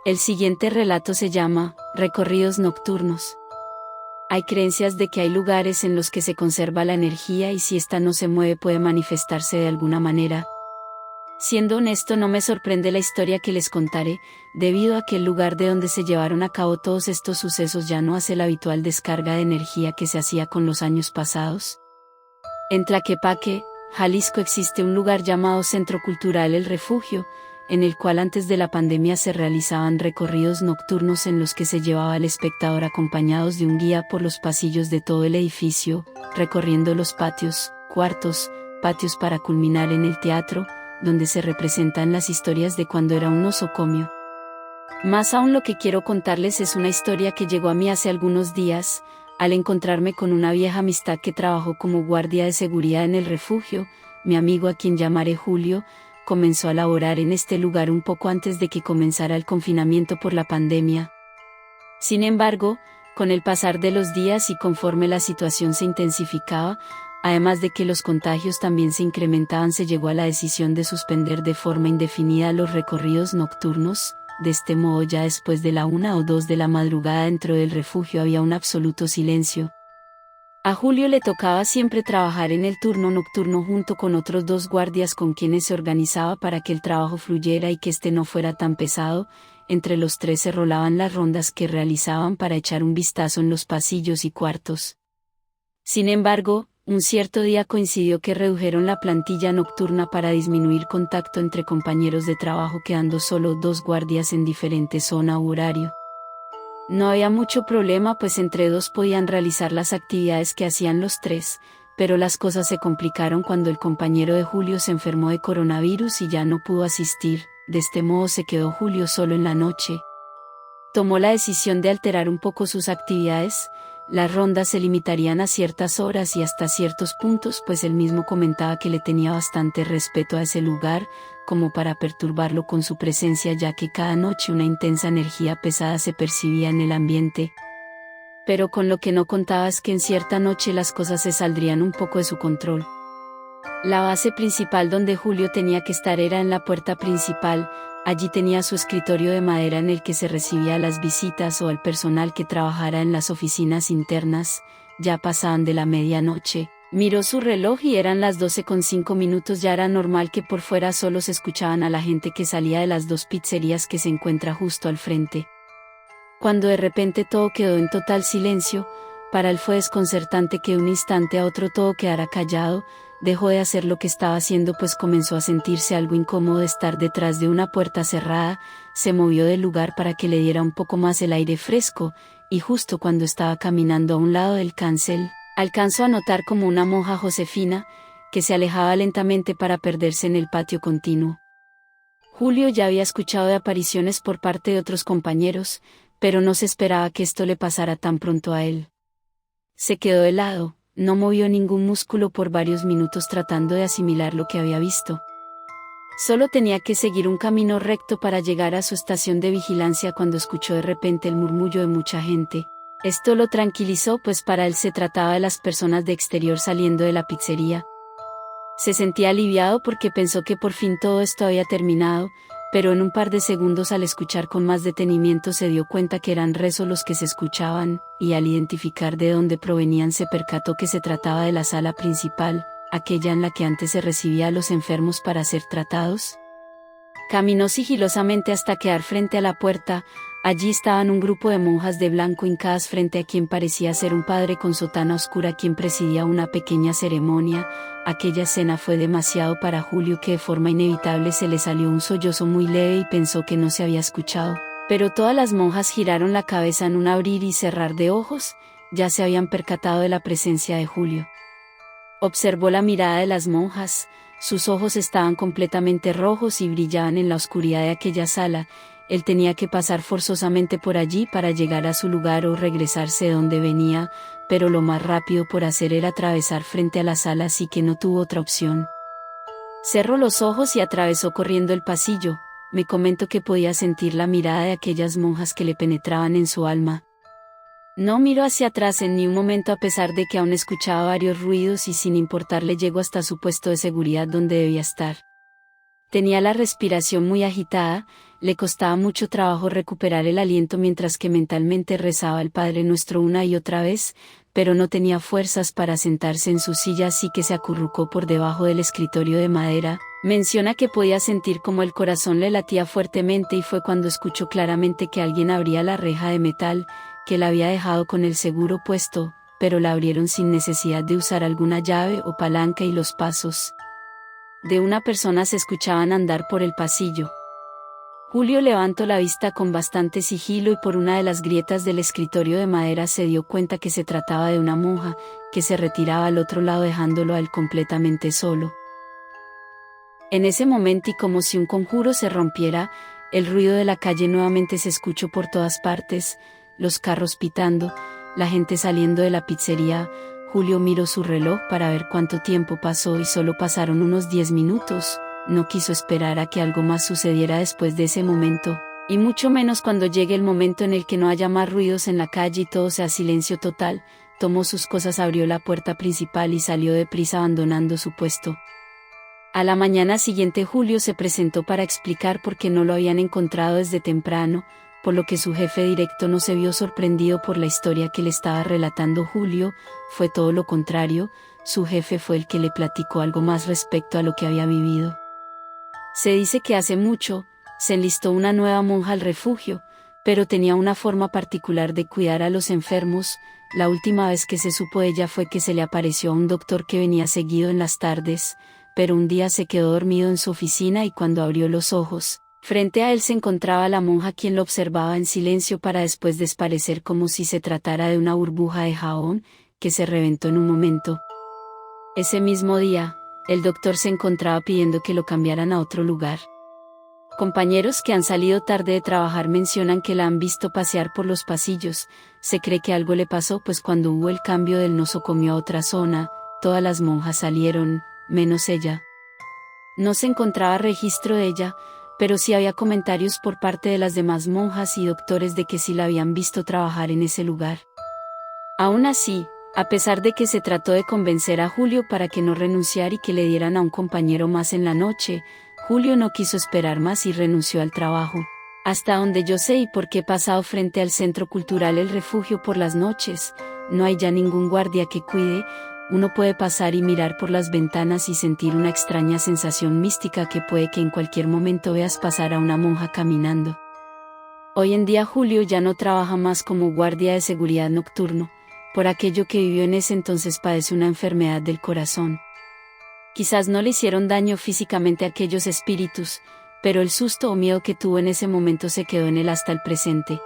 El siguiente relato se llama Recorridos nocturnos. Hay creencias de que hay lugares en los que se conserva la energía y si ésta no se mueve puede manifestarse de alguna manera. Siendo honesto, no me sorprende la historia que les contaré, debido a que el lugar de donde se llevaron a cabo todos estos sucesos ya no hace la habitual descarga de energía que se hacía con los años pasados. En Tlaquepaque, Jalisco, existe un lugar llamado Centro Cultural El Refugio, en el cual antes de la pandemia se realizaban recorridos nocturnos en los que se llevaba al espectador acompañados de un guía por los pasillos de todo el edificio, recorriendo los patios, cuartos, patios para culminar en el teatro, donde se representan las historias de cuando era un nosocomio. Más aún, lo que quiero contarles es una historia que llegó a mí hace algunos días, al encontrarme con una vieja amistad que trabajó como guardia de seguridad en el refugio. Mi amigo, a quien llamaré Julio, comenzó a laborar en este lugar un poco antes de que comenzara el confinamiento por la pandemia. Sin embargo, con el pasar de los días y conforme la situación se intensificaba, además de que los contagios también se incrementaban, se llegó a la decisión de suspender de forma indefinida los recorridos nocturnos. De este modo, ya después de la 1 o 2 de la madrugada dentro del refugio había un absoluto silencio. A Julio le tocaba siempre trabajar en el turno nocturno junto con otros 2 guardias con quienes se organizaba para que el trabajo fluyera y que este no fuera tan pesado. Entre los 3 se rolaban las rondas que realizaban para echar un vistazo en los pasillos y cuartos. Sin embargo, un cierto día coincidió que redujeron la plantilla nocturna para disminuir contacto entre compañeros de trabajo, quedando solo 2 guardias en diferente zona u horario. No había mucho problema, pues entre 2 podían realizar las actividades que hacían los 3, pero las cosas se complicaron cuando el compañero de Julio se enfermó de coronavirus y ya no pudo asistir. De este modo se quedó Julio solo en la noche. Tomó la decisión de alterar un poco sus actividades. Las rondas se limitarían a ciertas horas y hasta ciertos puntos, pues él mismo comentaba que le tenía bastante respeto a ese lugar, como para perturbarlo con su presencia, ya que cada noche una intensa energía pesada se percibía en el ambiente. Pero con lo que no contaba es que en cierta noche las cosas se saldrían un poco de su control. La base principal donde Julio tenía que estar era en la puerta principal. Allí tenía su escritorio de madera en el que se recibía a las visitas o al personal que trabajara en las oficinas internas. Ya pasaban de la medianoche. Miró su reloj y eran las 12:05. Ya era normal que por fuera solo se escuchaban a la gente que salía de las 2 pizzerías que se encuentra justo al frente. Cuando de repente todo quedó en total silencio, para él fue desconcertante que de un instante a otro todo quedara callado. Dejó de hacer lo que estaba haciendo, pues comenzó a sentirse algo incómodo de estar detrás de una puerta cerrada. Se movió del lugar para que le diera un poco más el aire fresco, y justo cuando estaba caminando a un lado del cancel, alcanzó a notar como una monja Josefina, que se alejaba lentamente para perderse en el patio continuo. Julio ya había escuchado de apariciones por parte de otros compañeros, pero no se esperaba que esto le pasara tan pronto a él. Se quedó helado. No movió ningún músculo por varios minutos tratando de asimilar lo que había visto. Solo tenía que seguir un camino recto para llegar a su estación de vigilancia cuando escuchó de repente el murmullo de mucha gente. Esto lo tranquilizó, pues para él se trataba de las personas de exterior saliendo de la pizzería. Se sentía aliviado porque pensó que por fin todo esto había terminado, pero en un par de segundos, al escuchar con más detenimiento, se dio cuenta que eran rezos los que se escuchaban, y al identificar de dónde provenían se percató que se trataba de la sala principal, aquella en la que antes se recibía a los enfermos para ser tratados. Caminó sigilosamente hasta quedar frente a la puerta. Allí estaban un grupo de monjas de blanco hincadas frente a quien parecía ser un padre con sotana oscura quien presidía una pequeña ceremonia. Aquella escena fue demasiado para Julio, que de forma inevitable se le salió un sollozo muy leve y pensó que no se había escuchado. Pero todas las monjas giraron la cabeza en un abrir y cerrar de ojos. Ya se habían percatado de la presencia de Julio. Observó la mirada de las monjas. Sus ojos estaban completamente rojos y brillaban en la oscuridad de aquella sala. Él tenía que pasar forzosamente por allí para llegar a su lugar o regresarse de donde venía, pero lo más rápido por hacer era atravesar frente a la sala, así que no tuvo otra opción. Cerró los ojos y atravesó corriendo el pasillo. Me comentó que podía sentir la mirada de aquellas monjas que le penetraban en su alma. No miró hacia atrás en ni un momento, a pesar de que aún escuchaba varios ruidos, y sin importarle llegó hasta su puesto de seguridad donde debía estar. Tenía la respiración muy agitada, le costaba mucho trabajo recuperar el aliento mientras que mentalmente rezaba el Padre Nuestro una y otra vez, pero no tenía fuerzas para sentarse en su silla, así que se acurrucó por debajo del escritorio de madera. Menciona que podía sentir como el corazón le latía fuertemente y fue cuando escuchó claramente que alguien abría la reja de metal, que la había dejado con el seguro puesto, pero la abrieron sin necesidad de usar alguna llave o palanca y los pasos de una persona se escuchaban andar por el pasillo. Julio levantó la vista con bastante sigilo y por una de las grietas del escritorio de madera se dio cuenta que se trataba de una monja, que se retiraba al otro lado dejándolo a él completamente solo. En ese momento y como si un conjuro se rompiera, el ruido de la calle nuevamente se escuchó por todas partes, los carros pitando, la gente saliendo de la pizzería. Julio miró su reloj para ver cuánto tiempo pasó y solo pasaron unos 10 minutos, no quiso esperar a que algo más sucediera después de ese momento, y mucho menos cuando llegue el momento en el que no haya más ruidos en la calle y todo sea silencio total. Tomó sus cosas, abrió la puerta principal y salió deprisa abandonando su puesto. A la mañana siguiente Julio se presentó para explicar por qué no lo habían encontrado desde temprano, por lo que su jefe directo no se vio sorprendido por la historia que le estaba relatando Julio. Fue todo lo contrario, su jefe fue el que le platicó algo más respecto a lo que había vivido. Se dice que hace mucho, se enlistó una nueva monja al refugio, pero tenía una forma particular de cuidar a los enfermos. La última vez que se supo de ella fue que se le apareció a un doctor que venía seguido en las tardes, pero un día se quedó dormido en su oficina y cuando abrió los ojos, frente a él se encontraba la monja, quien lo observaba en silencio para después desaparecer como si se tratara de una burbuja de jabón, que se reventó en un momento. Ese mismo día, el doctor se encontraba pidiendo que lo cambiaran a otro lugar. Compañeros que han salido tarde de trabajar mencionan que la han visto pasear por los pasillos. Se cree que algo le pasó, pues cuando hubo el cambio del nosocomio a otra zona, todas las monjas salieron, menos ella. No se encontraba registro de ella, pero sí había comentarios por parte de las demás monjas y doctores de que sí la habían visto trabajar en ese lugar. Aún así, a pesar de que se trató de convencer a Julio para que no renunciara y que le dieran a un compañero más en la noche, Julio no quiso esperar más y renunció al trabajo. Hasta donde yo sé y porque he pasado frente al Centro Cultural El Refugio por las noches, no hay ya ningún guardia que cuide. Uno puede pasar y mirar por las ventanas y sentir una extraña sensación mística que puede que en cualquier momento veas pasar a una monja caminando. Hoy en día Julio ya no trabaja más como guardia de seguridad nocturno, por aquello que vivió en ese entonces padece una enfermedad del corazón. Quizás no le hicieron daño físicamente a aquellos espíritus, pero el susto o miedo que tuvo en ese momento se quedó en él hasta el presente.